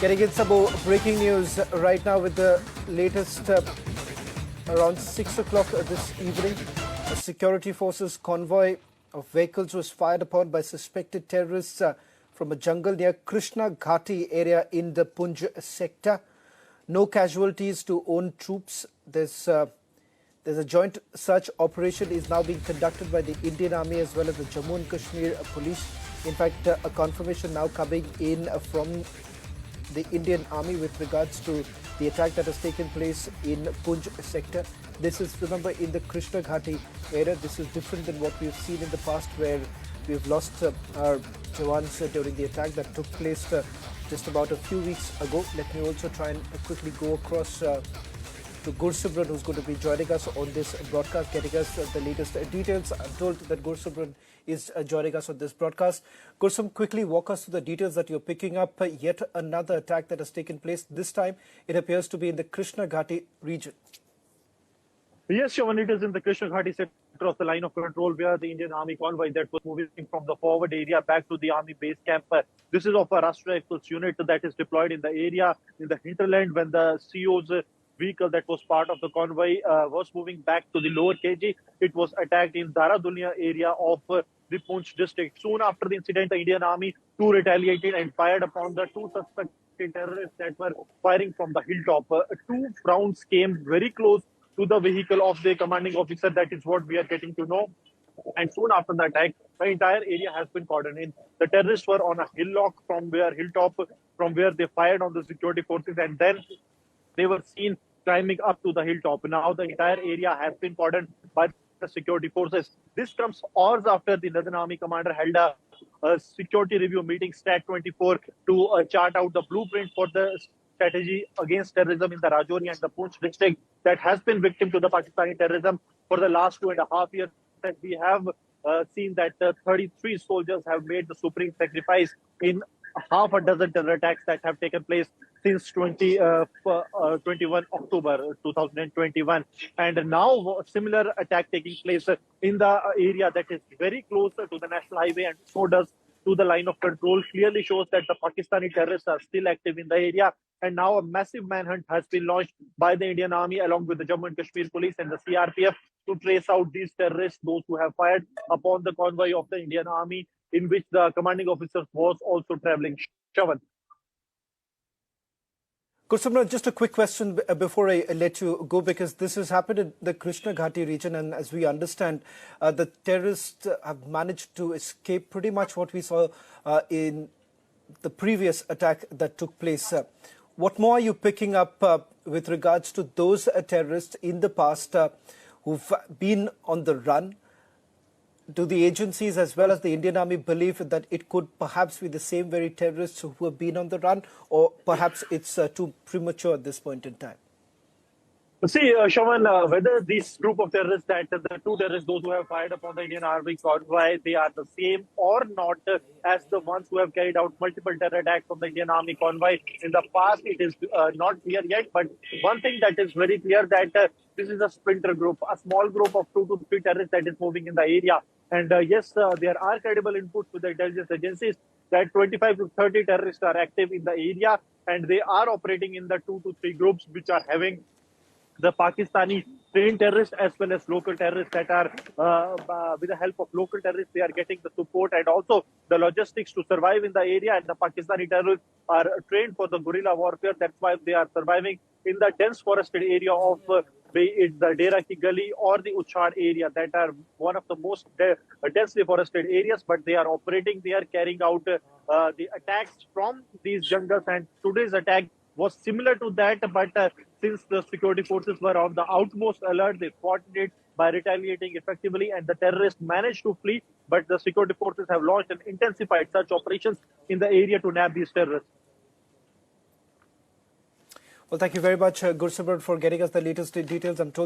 Getting in some more breaking news right now with the latest around 6 o'clock this evening. A security forces convoy of vehicles was fired upon by suspected terrorists from a jungle near Krishna Ghati area in the Poonch sector. No casualties to own troops. There's a joint search operation is now being conducted by the Indian Army as well as the Jammu and Kashmir police. In fact, a confirmation now coming in from the Indian Army with regards to the attack that has taken place in Poonch sector. This is, remember, in the Krishna Ghati area. This is different than what we've seen in the past, where we've lost our Jawans during the attack that took place just about a few weeks ago. Let me also try and quickly go across to Gursimran, who's going to be joining us on this broadcast, getting us the latest details. I'm told that Gursimran is joining us on this broadcast. Gursum, quickly walk us through the details that you're picking up. Yet another attack that has taken place. This time, it appears to be in the Krishna Ghati region. Yes, Shawan, it is in the Krishna Ghati sector of the line of control where the Indian Army convoy that was moving from the forward area back to the Army base camp. This is of a Rashtra Rifles unit that is deployed in the area in the hinterland when the CO's vehicle that was part of the convoy was moving back to the lower KG. It was attacked in Dara Dunya area of the Poonch district. Soon after the incident, the Indian Army too retaliated and fired upon the two suspected terrorists that were firing from the hilltop. Two rounds came very close to the vehicle of the commanding officer. That is what we are getting to know. And soon after the attack, the entire area has been cordoned in. The terrorists were on a hilltop from where they fired on the security forces, and then they were seen climbing up to the hilltop. Now the entire area has been cordoned by the security forces. This comes hours after the Northern Army commander held a security review meeting, STAT 24, to chart out the blueprint for the strategy against terrorism in the Rajouri and the Poonch district that has been victim to the Pakistani terrorism for the last 2.5 years. That we have seen that 33 soldiers have made the supreme sacrifice in half a dozen terror attacks that have taken place since 21 October 2021. And now a similar attack taking place in the area that is very close to the national highway and so does to the line of control, clearly shows that the Pakistani terrorists are still active in the area. And now a massive manhunt has been launched by the Indian Army along with the Jammu and Kashmir police and the CRPF to trace out these terrorists, those who have fired upon the convoy of the Indian Army, in which the commanding officer was also traveling. Shawan. Gursimran, just a quick question before I let you go, because this has happened in the Krishna Ghati region, and as we understand, the terrorists have managed to escape pretty much what we saw in the previous attack that took place. What more are you picking up with regards to those terrorists in the past who've been on the run? Do the agencies as well as the Indian Army believe that it could perhaps be the same very terrorists who have been on the run, or perhaps it's too premature at this point in time? See, Shawan, whether this group of terrorists, that the two terrorists, those who have fired upon the Indian Army convoy, they are the same or not as the ones who have carried out multiple terror attacks on the Indian Army convoy in the past, it is not clear yet. But one thing that is very clear, that this is a splinter group, a small group of 2 to 3 terrorists that is moving in the area. And yes, there are credible inputs with the intelligence agencies that 25 to 30 terrorists are active in the area, and they are operating in the 2 to 3 groups which are having the Pakistani trained terrorists as well as local terrorists that are, with the help of local terrorists, they are getting the support and also the logistics to survive in the area. And the Pakistani terrorists are trained for the guerrilla warfare. That's why they are surviving in the dense forested area of be it the Dera Ki Gali or the Uchad area, that are one of the most densely forested areas. But they are operating, they are carrying out the attacks from these jungles. And today's attack was similar to that, but since the security forces were on the utmost alert, they fought it by retaliating effectively, and the terrorists managed to flee. But the security forces have launched and intensified such operations in the area to nab these terrorists. Well, thank you very much, Gursimran, for getting us the latest details. I'm told